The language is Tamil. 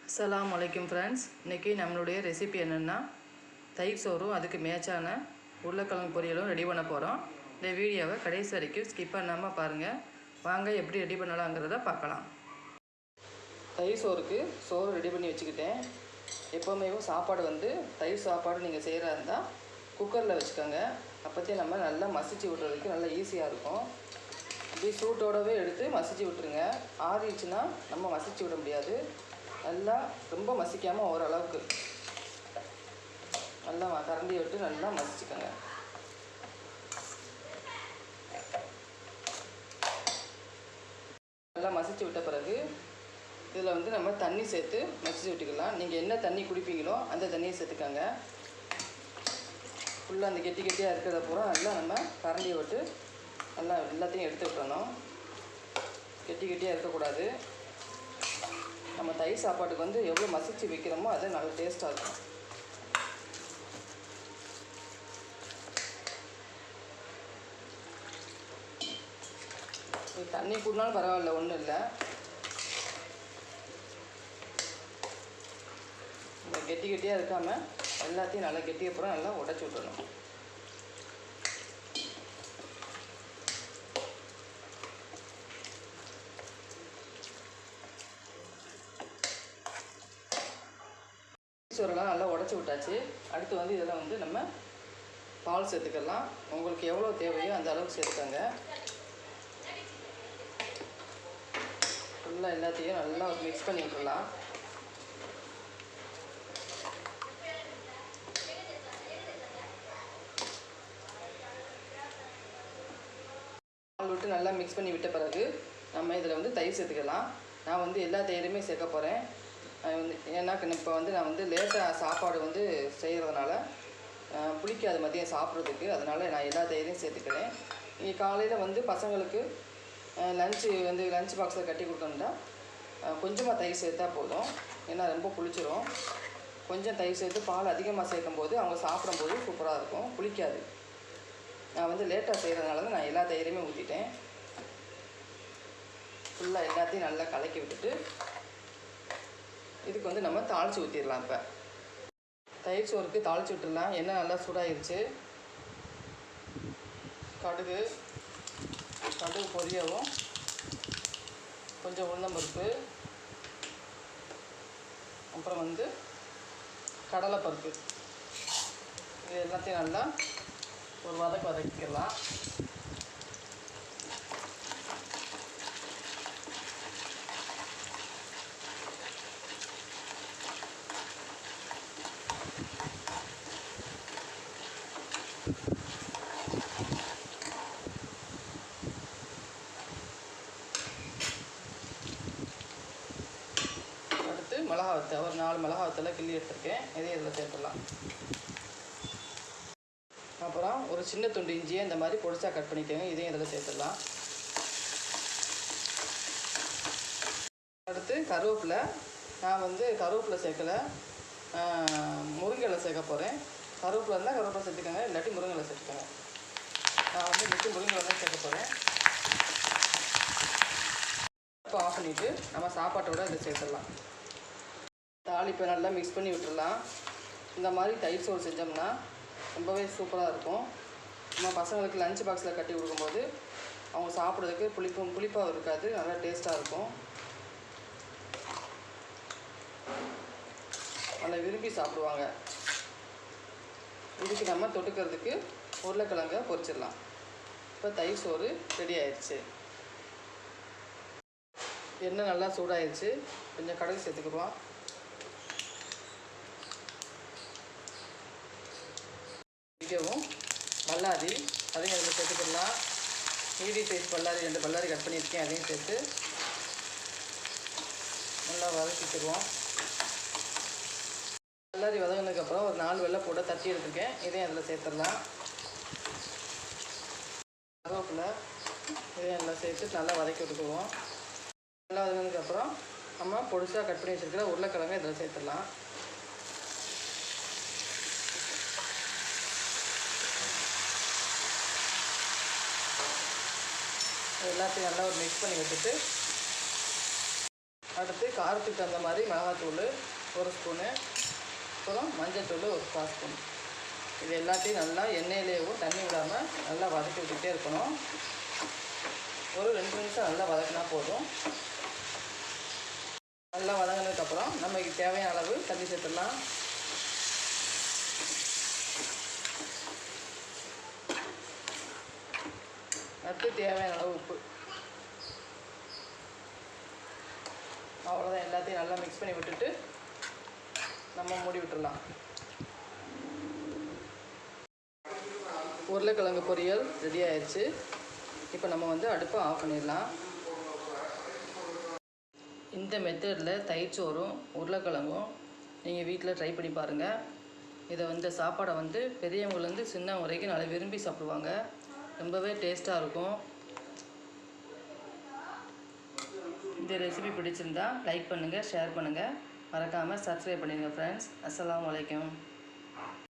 அஸ்ஸலாமு அலைக்கும் ஃப்ரெண்ட்ஸ். இன்றைக்கி நம்மளுடைய ரெசிபி என்னென்னா தயிர் சோறும் அதுக்கு மேட்சான உருளைக்கிழங்கு பொரியலும் ரெடி பண்ண போகிறோம். இந்த வீடியோவை கடைசி வரைக்கும் ஸ்கிப் பண்ணாமல் பாருங்கள். வாங்க எப்படி ரெடி பண்ணலாங்கிறத பார்க்கலாம். தயிர் சோறுக்கு சோறு ரெடி பண்ணி வச்சுக்கிட்டேன். எப்போவுமே சாப்பாடு தயிர் சாப்பாடு நீங்கள் செய்கிறா இருந்தால் குக்கரில் வச்சுக்கோங்க. அப்போத்தே நம்ம நல்லா மசிச்சு விட்றதுக்கு நல்லா ஈஸியாக இருக்கும். இப்படி சூட்டோடவே எடுத்து மசிச்சு விட்டுருங்க. ஆறிடுச்சுன்னா நம்ம மசிச்சு விட முடியாது. நல்லா ரொம்ப மசிக்காமல் ஓரளவுக்கு நல்லா கரண்டி விட்டு நல்லா மசிச்சுக்கோங்க. நல்லா மசிச்சு விட்ட பிறகு இதில் நம்ம தண்ணி சேர்த்து மசிச்சு விட்டுக்கலாம். நீங்கள் என்ன தண்ணி குடிப்பீங்களோ அந்த தண்ணியை சேர்த்துக்கோங்க. ஃபுல்லாக அந்த கெட்டி கெட்டியாக இருக்கிறத பூரா நல்லா நம்ம கரண்டியை விட்டு நல்லா எல்லாத்தையும் எடுத்து விட்டுறணும். கெட்டி கெட்டியாக இருக்கக்கூடாது. நம்ம தயிர் சாப்பாட்டுக்கு எவ்வளோ மசிச்சு வைக்கிறோமோ அது நல்ல டேஸ்ட்டாக இருக்கும். தண்ணி கூடனாலும் பரவாயில்ல, ஒன்றும் இல்லை. இந்த கெட்டி கெட்டியாக இருக்காமல் எல்லாத்தையும் நல்லா கெட்டிய அப்புறம் நல்லா உடச்சி விட்டுறணும். சோறெல்லாம் நல்லா உடச்சி விட்டாச்சு. அடுத்து இதில் நம்ம பால் சேர்த்துக்கலாம். உங்களுக்கு எவ்வளோ தேவையோ அந்த அளவுக்கு சேர்த்துக்கோங்க. ஃபுல்லாக எல்லாத்தையும் நல்லா மிக்ஸ் பண்ணி விட்டுடலாம். பால் விட்டு நல்லா மிக்ஸ் பண்ணி விட்ட பிறகு நம்ம இதில் தயிர் சேர்த்துக்கலாம். நான் எல்லா தயிருமே சேர்க்க போகிறேன். ஏன்னா இப்போ நான் லேட்டாக சாப்பாடு செய்கிறதுனால புளிக்காது மதியம் சாப்பிட்றதுக்கு. அதனால் நான் எல்லா தயிரையும் சேர்த்துக்கிறேன். நீங்கள் காலையில் பசங்களுக்கு லஞ்ச் பாக்ஸில் கட்டி கொடுக்கணுன்னா கொஞ்சமாக தயிர் சேர்த்தா போதும். ஏன்னா ரொம்ப புளிச்சிரும். கொஞ்சம் தயிர் சேர்த்து பால் அதிகமாக சேர்க்கும்போது அவங்க சாப்பிடும்போது சூப்பராக இருக்கும், புளிக்காது. நான் லேட்டாக செய்கிறதுனால தான் நான் எல்லா தயிரையுமே ஊற்றிட்டேன். ஃபுல்லாக எல்லாத்தையும் நல்லா கலக்கி விட்டுட்டு இதுக்கு நம்ம தாளித்து ஊற்றிடலாம். இப்போ தயிர் சோறுக்கு தாளித்து விட்டுடலாம். எண்ணெய் நல்லா சூடாகிருச்சு. கடுகு பொரியவும், கொஞ்சம் உளுந்தம்பருப்பு, அப்புறம் கடலைப்பருப்பு, இது எல்லாத்தையும் நல்லா ஒரு வதக்கிக்கலாம். மிளகாவத்தை ஒரு 4 மிளகாவத்தில் கிள்ளி எடுத்துருக்கேன். இதையும் இதில் சேர்த்துடலாம். அப்புறம் ஒரு சின்ன துண்டு இஞ்சியை இந்த மாதிரி பொடிசாக கட் பண்ணிக்கோங்க. இதையும் இதில் சேர்த்துடலாம். அடுத்து கருவேப்பிலை. நான் கருவேப்பிலை சேர்க்கலை, முருங்கை சேர்க்க போகிறேன். கருவேப்பிலை இருந்தால் கருவேப்பிலை சேர்த்துக்கோங்க, இல்லாட்டி முருங்கை சேர்த்துக்கோங்க. நான் இன்னைக்கு முருங்கை தான் சேர்க்க போகிறேன். இப்போ ஆஃப் பண்ணிவிட்டு நம்ம சாப்பாட்டோட இதை சேர்த்துடலாம். தாளிப்பை நல்லா மிக்ஸ் பண்ணி விட்டுடலாம். இந்த மாதிரி தயிர் சோறு செஞ்சோம்னா ரொம்பவே சூப்பராக இருக்கும். நம்ம பசங்களுக்கு லஞ்ச் பாக்ஸில் கட்டி கொடுக்கும்போது அவங்க சாப்பிட்றதுக்கு புளிப்பாக இருக்காது, நல்லா டேஸ்ட்டாக இருக்கும். நல்லா விரும்பி சாப்பிடுவாங்க. இதுக்கு நம்ம தொட்டுக்கிறதுக்கு உருளைக்கிழங்க பொரிச்சிடலாம். இப்போ தயிர் சோறு ரெடி ஆயிடுச்சு. எண்ணெய் நல்லா சூடாயிடுச்சு. கொஞ்சம் கடுகு சேர்த்துக்குவோம். பல்லாரி அதையும் அதில் சேர்த்துக்கலாம். மீடியம் சைஸ் பல்லாரி 2 பல்லாரி கட் பண்ணியிருக்கேன். அதையும் சேர்த்து நல்லா வதக்கிட்டுருவோம். பல்லாரி வதங்கினதுக்கப்புறம் ஒரு 4 வெள்ளைப்பூடை தட்டி எடுத்துருக்கேன். இதையும் அதில் சேர்த்துடலாம். கருவேப்பிலை இதையும் நல்லா சேர்த்து நல்லா வதக்கி விட்டுக்குவோம். நல்லா வதங்கினதுக்கப்புறம் நம்ம பொடிசாக கட் பண்ணி வச்சுருக்கிற உருளைக்கிழங்கு இதில் சேர்த்துடலாம். எல்லாத்தையும் நல்லா ஒரு மிக்ஸ் பண்ணி வச்சுட்டு அடுத்து காரத்துக்கு தகுந்த மாதிரி மிளகாத்தூள் 1 ஸ்பூனு, அப்புறம் மஞ்சள்தூள் 1/4 ஸ்பூன். இது எல்லாத்தையும் நல்லா எண்ணெயிலேயும் தண்ணி விடாமல் நல்லா வதக்கி விட்டுக்கிட்டே இருக்கணும். ஒரு 2 நிமிஷம் நல்லா வதக்கினா போதும். நல்லா வதங்கினதுக்கப்புறம் நமக்கு தேவையான அளவு தண்ணி சேர்த்துடலாம். அடுத்து தேவையான அளவு உப்பு. அவ்வளோதான், எல்லாத்தையும் நல்லா மிக்ஸ் பண்ணி விட்டுட்டு நம்ம மூடி விட்டுடலாம். உருளைக்கிழங்கு பொரியல் ரெடி ஆயிடுச்சு. இப்போ நம்ம வந்து அடுப்பை ஆஃப் பண்ணிடலாம். இந்த மெத்தடில் தயிர் சோறும் உருளைக்கிழங்கும் நீங்கள் வீட்டில் ட்ரை பண்ணி பாருங்கள். இதை வந்து சாப்பாடை வந்து பெரியவங்கலேருந்து சின்ன வரைக்கும் நல்லா விரும்பி சாப்பிடுவாங்க. ரொம்பவே டேஸ்ட்டாக இருக்கும். இந்த ரெசிபி பிடிச்சிருந்தா லைக் பண்ணுங்கள், ஷேர் பண்ணுங்கள், மறக்காமல் சப்ஸ்கிரைப் பண்ணிடுங்க ஃப்ரெண்ட்ஸ். அஸ்ஸலாமு அலைக்கும்.